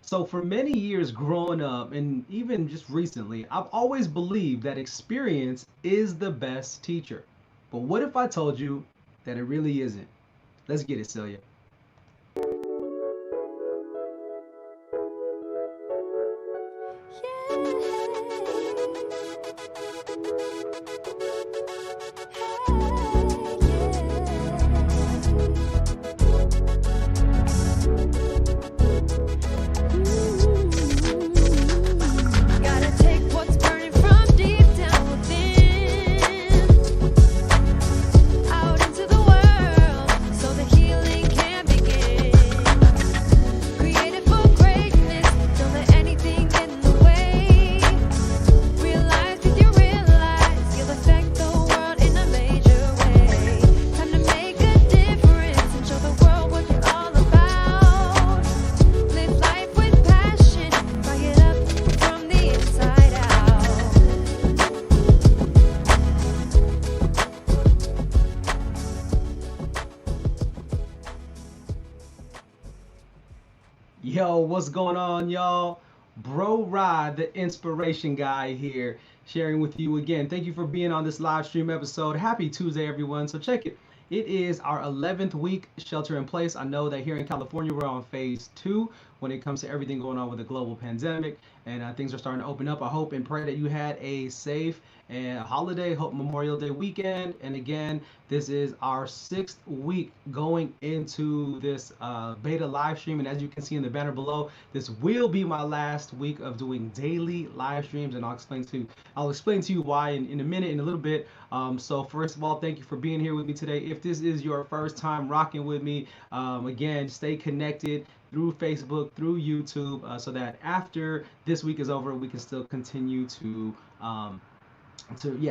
So, for many years growing up, and even just recently, I've always believed that experience is the best teacher. But what if I told you that it really isn't? Let's get it, Celia. Gotta take what's burning from deep down within out into the world so the healing can begin. Created for greatness, don't let anything get in the way. Realize if you realize you'll affect the world in a major way. Time to make a difference and show the world what you're all about. Live life with passion, fire it up from the inside out. Yo, what's going on, y'all? Bro Rod, the inspiration guy here, sharing with you again. Thank you for being on this live stream episode. Happy Tuesday, everyone. So, check it. It is our 11th week shelter in place. I know that here in California, we're on phase two when it comes to everything going on with the global pandemic, and things are starting to open up. I hope and pray that you had a safe and holiday, hope Memorial Day weekend. And again, this is our sixth week going into this beta live stream. And as you can see in the banner below, this will be my last week of doing daily live streams. And I'll explain to you why in a minute, in a little bit. So first of all, thank you for being here with me today. If this is your first time rocking with me, again, stay connected through Facebook, through YouTube, so that after this week is over, we can still continue to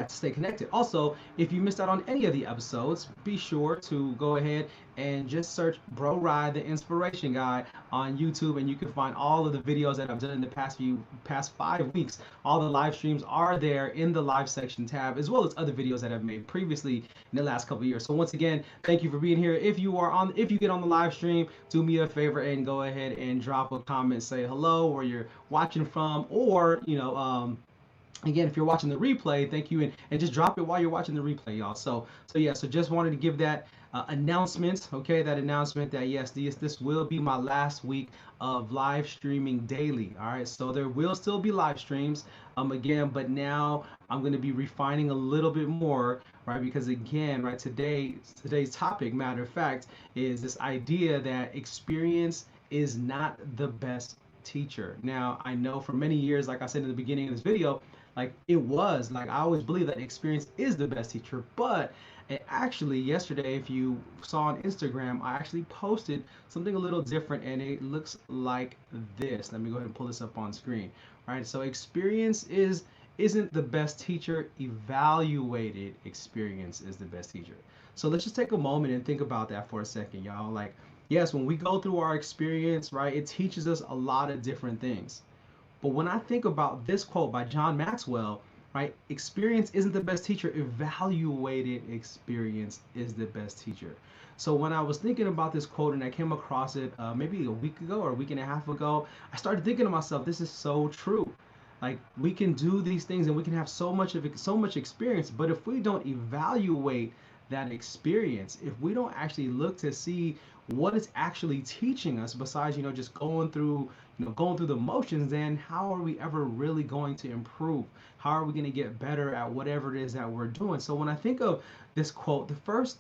stay connected. Also, if you missed out on any of the episodes, be sure to go ahead and just search Bro Ride the Inspiration Guy on YouTube, and you can find all of the videos that I've done in the past 5 weeks. All the live streams are there in the live section tab, as well as other videos that I've made previously in the last couple of years. So once again, thank you for being here. If you get on the live stream, do me a favor and go ahead and drop a comment, say hello, where you're watching from, or again, if you're watching the replay, thank you, and just drop it while you're watching the replay, y'all. So just wanted to give that announcement, okay, that announcement that yes, this will be my last week of live streaming daily. All right, so there will still be live streams, again, but now I'm going to be refining a little bit more, right? Because again, right, today's topic, matter of fact, is this idea that experience is not the best teacher. Now, I know for many years, like I said in the beginning of this video, like it was like I always believe that experience is the best teacher. But actually yesterday, if you saw on Instagram, I actually posted something a little different, and it looks like this. Let me go ahead and pull this up on screen. Right, so experience isn't the best teacher. Evaluated experience is the best teacher. So let's just take a moment and think about that for a second, y'all. Like, yes, when we go through our experience, right, it teaches us a lot of different things. But when I think about this quote by John Maxwell, right, experience isn't the best teacher, evaluated experience is the best teacher. So when I was thinking about this quote and I came across it maybe a week ago or a week and a half ago, I started thinking to myself, this is so true. Like we can do these things and we can have so much experience, but if we don't evaluate that experience, if we don't actually look to see what it's actually teaching us besides just going through the motions, then how are we ever really going to improve? How are we going to get better at whatever it is that we're doing? So when I think of this quote, the first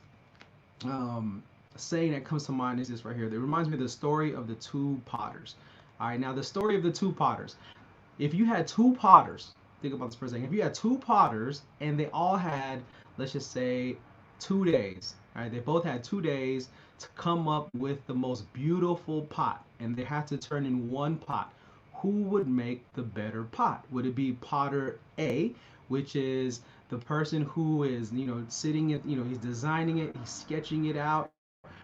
saying that comes to mind is this right here. That reminds me of the story of the two potters. All right, now the story of the two potters. If you had two potters, think about this for a second. If you had two potters and they all had, let's just say, 2 days. All right, they both had 2 days to come up with the most beautiful pot, and they had to turn in one pot. Who would make the better pot? Would it be Potter A, which is the person who is, sitting at, he's designing it, he's sketching it out,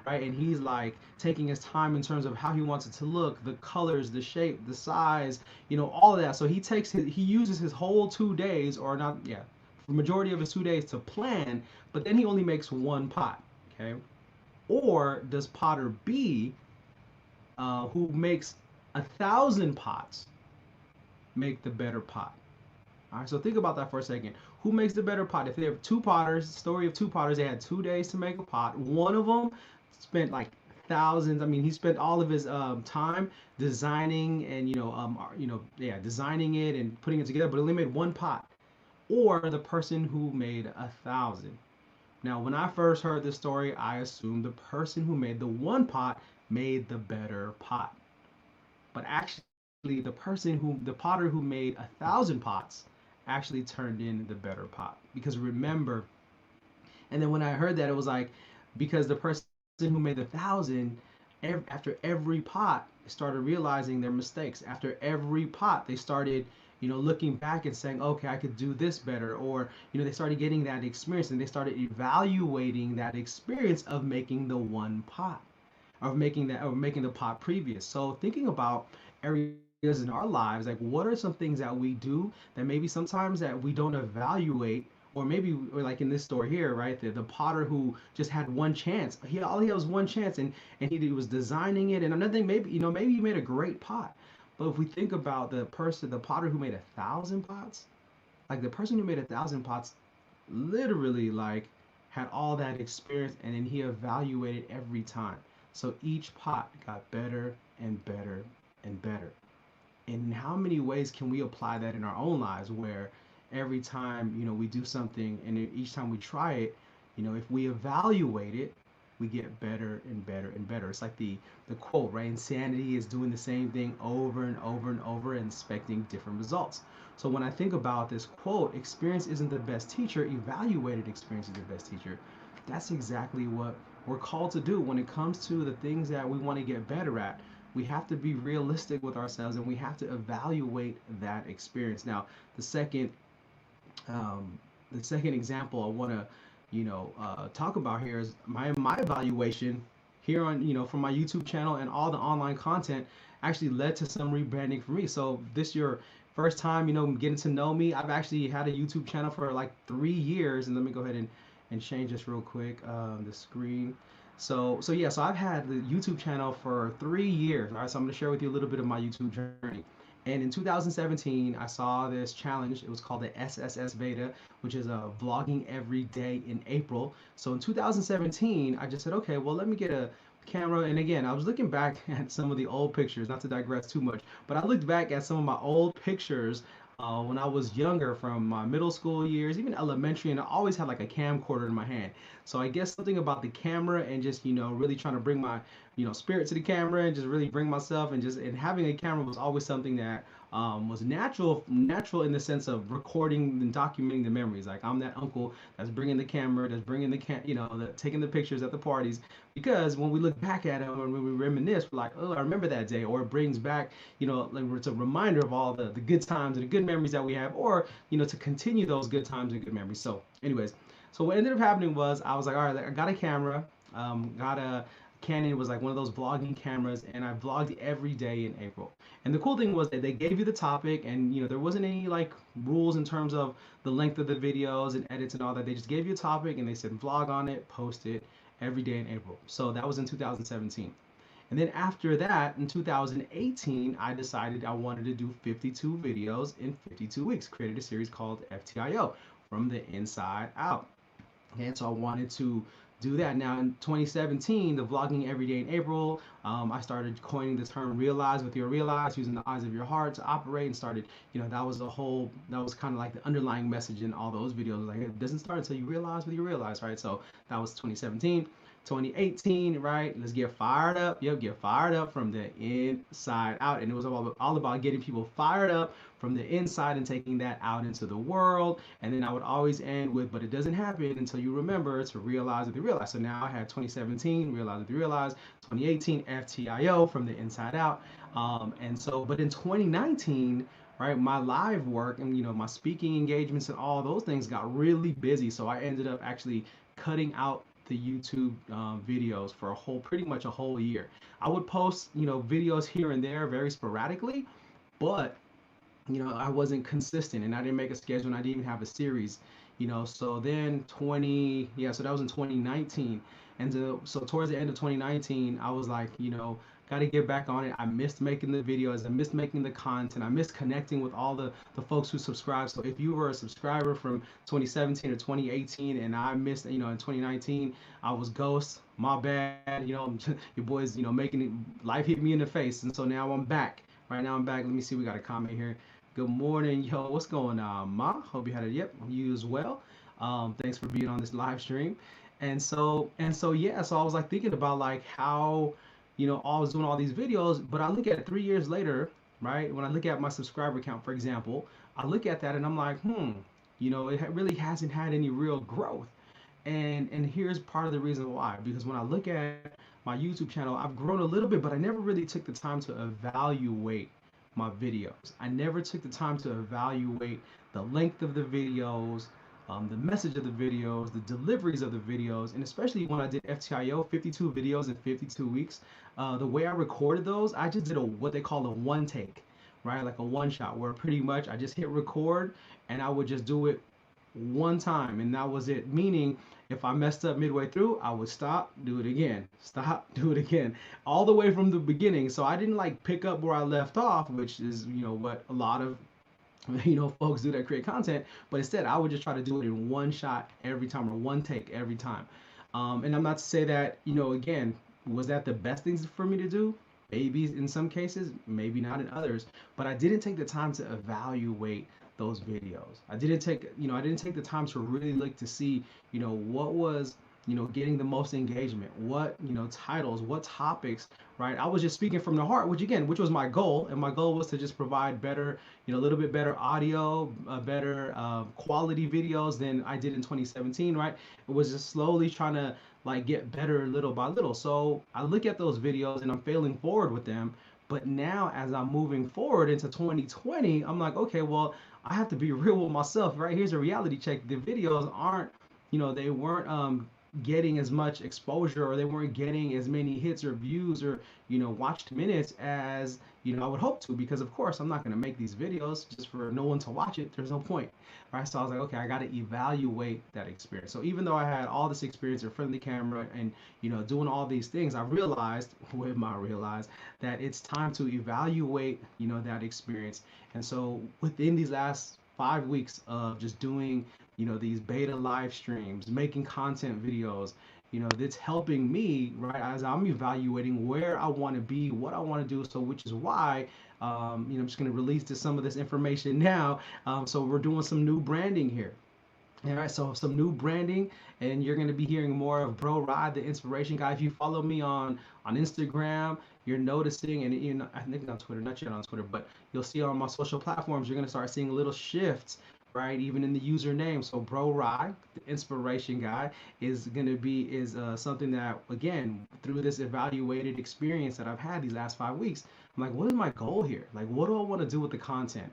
right? And he's like taking his time in terms of how he wants it to look, the colors, the shape, the size, all of that. So he uses his whole 2 days, or not, yeah, the majority of his 2 days to plan, but then he only makes one pot, okay? Or does Potter B, who makes 1,000 pots make the better pot. All right, so think about that for a second. Who makes the better pot? If they have two potters, story of two potters, they had 2 days to make a pot. One of them spent like thousands. I mean, he spent all of his time designing and yeah, designing it and putting it together, but only made one pot. Or the person who made 1,000. Now, when I first heard this story, I assumed the person who made the one pot made the better pot. But actually, the potter who made 1,000 pots actually turned in the better pot. Because remember, and then when I heard that, it was like, because the person who made 1,000, after every pot, started realizing their mistakes. After every pot, they started, looking back and saying, okay, I could do this better. Or, they started getting that experience and they started evaluating that experience of making the one pot, of making the pot previous. So thinking about areas in our lives, like what are some things that we do that maybe sometimes that we don't evaluate, or maybe or like in this story here, right? The potter who just had one chance. All he had was one chance, and he was designing it. And another thing, maybe he made a great pot. But if we think about the potter who made 1,000 pots, like the person who made 1,000 pots, literally like had all that experience, and then he evaluated every time. So each pot got better and better and better. And in how many ways can we apply that in our own lives where every time, we do something and each time we try it, if we evaluate it, we get better and better and better. It's like the quote, right? Insanity is doing the same thing over and over and over and expecting different results. So when I think about this quote, experience isn't the best teacher, evaluated experience is the best teacher. That's exactly what we're called to do when it comes to the things that we want to get better at. We have to be realistic with ourselves and we have to evaluate that experience. Now, the second um, the second example I want to talk about here is my evaluation here on from my YouTube channel, and all the online content actually led to some rebranding for me. So this your first time getting to know me. I've actually had a YouTube channel for like 3 years, and let me go ahead and change this real quick, the screen. So yeah, so I've had the YouTube channel for 3 years. All right, so I'm going to share with you a little bit of my YouTube journey. And in 2017, I saw this challenge. It was called the SSS Beta, which is a vlogging every day in April. So in 2017, I just said, okay, well, let me get a camera. And again, I was looking back at some of the old pictures, not to digress too much, but I looked back at some of my old pictures when I was younger, from my middle school years, even elementary, and I always had like a camcorder in my hand. So I guess something about the camera and just, really trying to bring my, spirit to the camera and just really bring myself, and having a camera was always something that was natural in the sense of recording and documenting the memories. Like I'm that uncle that's bringing the camera, that's bringing taking the pictures at the parties, because when we look back at it, when we reminisce, we're like, oh, I remember that day, or it brings back, like it's a reminder of all the good times and the good memories that we have, or to continue those good times and good memories. So, anyways, so what ended up happening was I was like, all right, I got a camera, got a Canon. Was like one of those vlogging cameras, and I vlogged every day in April. And the cool thing was that they gave you the topic, and there wasn't any like rules in terms of the length of the videos and edits and all that. They just gave you a topic and they said vlog on it, post it every day in April. So that was in 2017. And then after that, in 2018, I decided I wanted to do 52 videos in 52 weeks. Created a series called FTIO, From the Inside Out. And so I wanted to do that. Now in 2017, the vlogging every day in April, I started coining the term realize with your realize, using the eyes of your heart to operate, and started, that was kind of like the underlying message in all those videos. Like it doesn't start until you realize with your realize, right? So that was 2017. 2018, right? Let's get fired up. Yep, get fired up from the inside out. And it was all about getting people fired up from the inside and taking that out into the world. And then I would always end with, but it doesn't happen until you remember to realize that you realize. So now I had 2017, realize that you realize, 2018, FTIO, From the Inside Out. And so, but in 2019, right, my live work and my speaking engagements and all those things got really busy. So I ended up actually cutting out the YouTube videos for pretty much a whole year. I would post, videos here and there very sporadically, but I wasn't consistent, and I didn't make a schedule, and I didn't even have a series, So then so that was in 2019, and so towards the end of 2019, I was like, Got to get back on it. I missed making the videos. I missed making the content. I missed connecting with all the folks who subscribe. So if you were a subscriber from 2017 or 2018 and I missed, in 2019, I was ghost. My bad. Your boys, making it, life hit me in the face. And so now I'm back. Right now I'm back. Let me see. We got a comment here. Good morning, yo. What's going on, Ma? Hope you had it. Yep, you as well. Thanks for being on this live stream. And so yeah. So I was like thinking about like how I was doing all these videos, but I look at it 3 years later, right? When I look at my subscriber count, for example, I look at that and I'm like, it really hasn't had any real growth. And here's part of the reason why. Because when I look at my YouTube channel, I've grown a little bit, but I never really took the time to evaluate my videos. I never took the time to evaluate the length of the videos, the message of the videos, the deliveries of the videos, and especially when I did FTIO, 52 videos in 52 weeks. The way I recorded those, I just did what they call a one take, right? Like a one shot, where pretty much I just hit record and I would just do it one time, and that was it. Meaning, if I messed up midway through, I would stop, do it again, stop, do it again, all the way from the beginning. So I didn't like pick up where I left off, which is what a lot of folks do that create content. But instead, I would just try to do it in one shot every time, or one take every time. And I'm not to say that, again, was that the best things for me to do? Maybe in some cases, maybe not in others. But I didn't take the time to evaluate those videos. I didn't take the time to really look to see, what was, getting the most engagement, what, titles, what topics, right? I was just speaking from the heart, which was my goal. And my goal was to just provide better, a little bit better audio, better quality videos than I did in 2017, right? It was just slowly trying to like get better little by little. So I look at those videos and I'm failing forward with them. But now, as I'm moving forward into 2020, I'm like, okay, well, I have to be real with myself, right? Here's a reality check. The videos aren't, they weren't getting as much exposure, or they weren't getting as many hits or views or, watched minutes as, I would hope to, because of course I'm not going to make these videos just for no one to watch it. There's no point, right? So I was like, okay, I got to evaluate that experience. So even though I had all this experience in front of the camera and, doing all these things, I realized, that it's time to evaluate, that experience. And so within these last 5 weeks of just doing, these beta live streams, making content videos, that's helping me, right, as I'm evaluating where I want to be, what I want to do. So which is why, I'm just going to release some of this information now. So we're doing some new branding here. All right, so some new branding, and you're going to be hearing more of Bro Ride, the inspiration guy. If you follow me on Instagram, you're noticing, and I think on Twitter, not yet on Twitter, but you'll see on my social platforms, you're going to start seeing little shifts, right? Even in the username. So Bro Ride, the inspiration guy, is going to be something that, again, through this evaluated experience that I've had these last 5 weeks, I'm like, what is my goal here? Like, what do I want to do with the content?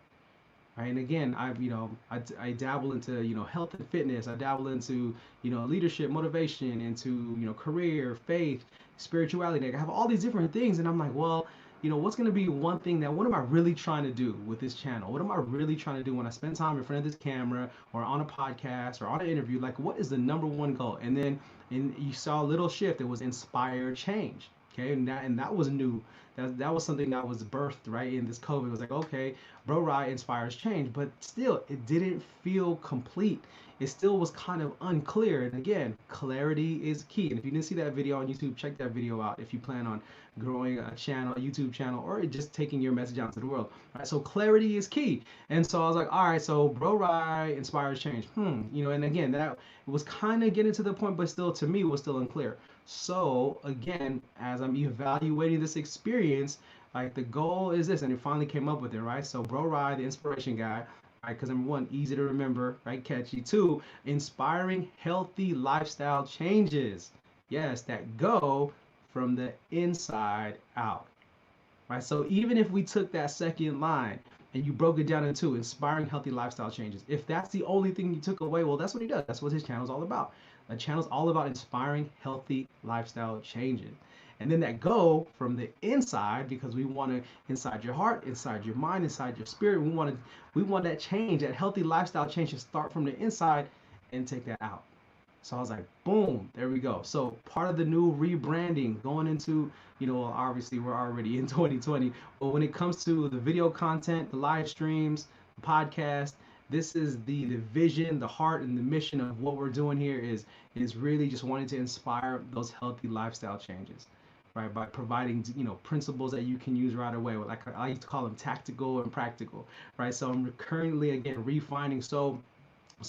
Right? And again, I dabble into, health and fitness. I dabble into, leadership, motivation, into, career, faith, spirituality. Like, I have all these different things, and I'm like, well, what's going to be one thing what am I really trying to do with this channel? What am I really trying to do when I spend time in front of this camera or on a podcast or on an interview? Like, what is the number one goal? And you saw a little shift. It was inspire change. Okay, and that was new. That was something that was birthed right in this COVID. It was like, okay, Bro Ride inspires change, but still, it didn't feel complete. It still was kind of unclear. And again, clarity is key. And if you didn't see that video on YouTube, check that video out if you plan on growing a channel, a YouTube channel, or just taking your message out to the world. All right, so clarity is key. And so I was like, all right, so Bro Ride inspires change. And again, that was kind of getting to the point, but still, to me, was still unclear. So again, as I'm evaluating this experience, like the goal is this, and it finally came up with it, right? So Bro Ride, the inspiration guy, right? Because number one, easy to remember, right? Catchy. Two, inspiring healthy lifestyle changes. Yes, that go from the inside out, right? So even if we took that second line and you broke it down into inspiring healthy lifestyle changes, if that's the only thing you took away, well, that's what he does. That's what his channel is all about. The channel's all about inspiring healthy lifestyle changes. And then that go from the inside, because we want to, inside your heart, inside your mind, inside your spirit, we want that change, that healthy lifestyle change to start from the inside and take that out. So I was like, boom, there we go. So part of the new rebranding going into, obviously we're already in 2020, but when it comes to the video content, the live streams, the podcast, this is the vision, the heart, and the mission of what we're doing here is really just wanting to inspire those healthy lifestyle changes, right? By providing, principles that you can use right away. Like I used to call them tactical and practical, right? So I'm currently again refining. So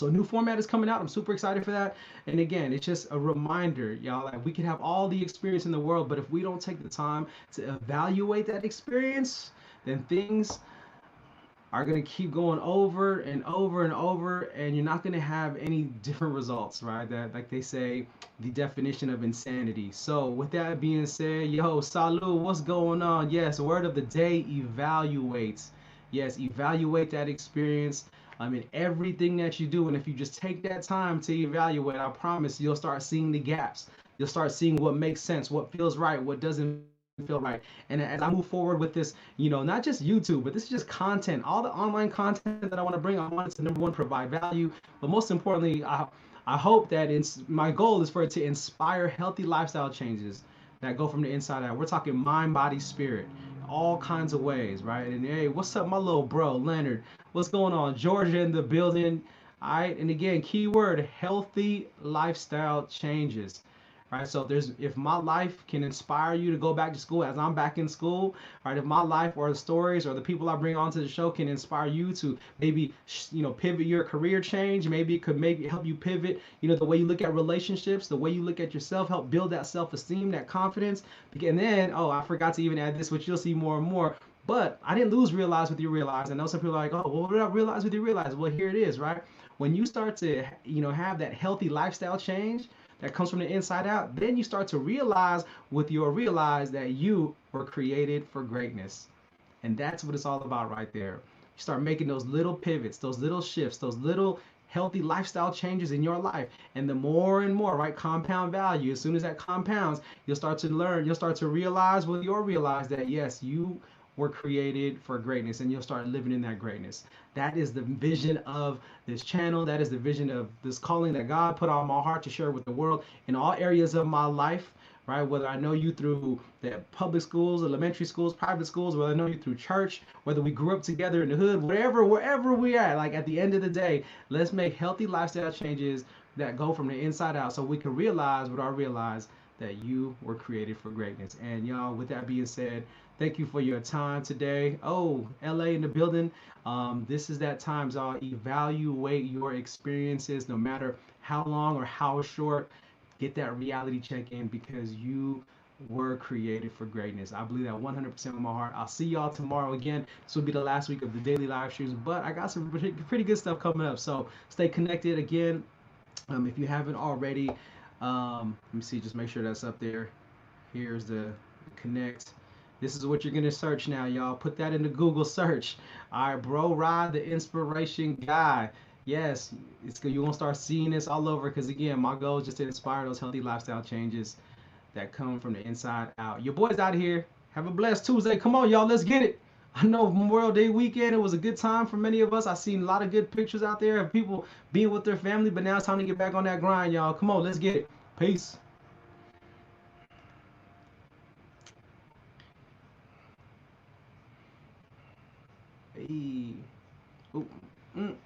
new format is coming out. I'm super excited for that. And again, it's just a reminder, y'all, like we can have all the experience in the world, but if we don't take the time to evaluate that experience, then things are going to keep going over and over and over, and you're not going to have any different results, right? That, like they say, the definition of insanity. So with that being said, yo, salud, what's going on? Yes, word of the day, evaluate. Yes, evaluate that experience. I mean, everything that you do, and if you just take that time to evaluate, I promise you'll start seeing the gaps. You'll start seeing what makes sense, what feels right, what doesn't feel right. And as I move forward with this, not just YouTube, but this is just content, all the online content that I want to bring. I want it to, number one, provide value, but most importantly, I hope that my goal is for it to inspire healthy lifestyle changes that go from the inside out. We're talking mind, body, spirit, all kinds of ways, right? And hey, what's up, my little bro, Leonard? What's going on? Georgia in the building. All right, and again, keyword healthy lifestyle changes. Right, so if my life can inspire you to go back to school as I'm back in school, right? If my life or the stories or the people I bring onto the show can inspire you to maybe pivot your career change, maybe it could maybe help you pivot, the way you look at relationships, the way you look at yourself, help build that self-esteem, that confidence. And then, oh, I forgot to even add this, which you'll see more and more. But I didn't lose realize with you realize. I know some people are like, oh, well, what did I realize with you realize? Well, here it is, right? When you start to, have that healthy lifestyle change that comes from the inside out, then you start to realize with your realize that you were created for greatness. And that's what it's all about right there. You start making those little pivots, those little shifts, those little healthy lifestyle changes in your life. And the more and more, right, compound value, as soon as that compounds, you'll start to learn, you'll start to realize with your realize that yes, you were created for greatness, and you'll start living in that greatness. That is the vision of this channel. That is the vision of this calling that God put on my heart to share with the world in all areas of my life, right? Whether I know you through the public schools, elementary schools, private schools, whether I know you through church, whether we grew up together in the hood, wherever we are, like at the end of the day, let's make healthy lifestyle changes that go from the inside out so we can realize what I realize that you were created for greatness. And y'all, with that being said, thank you for your time today. Oh, LA in the building. This is that time, y'all. Evaluate your experiences, no matter how long or how short. Get that reality check in because you were created for greatness. I believe that 100% with my heart. I'll see y'all tomorrow again. This will be the last week of the daily live streams, but I got some pretty good stuff coming up. So stay connected again. If you haven't already, let me see, just make sure that's up there. Here's the connect. This is what you're gonna search now, y'all. Put that into Google search. All right, bro, Rod, the inspiration guy. Yes, you're gonna start seeing this all over. Because again, my goal is just to inspire those healthy lifestyle changes that come from the inside out. Your boy's out of here. Have a blessed Tuesday. Come on, y'all. Let's get it. I know Memorial Day weekend, it was a good time for many of us. I seen a lot of good pictures out there of people being with their family, but now it's time to get back on that grind, y'all. Come on, let's get it. Peace. Hey. Ooh. Mm.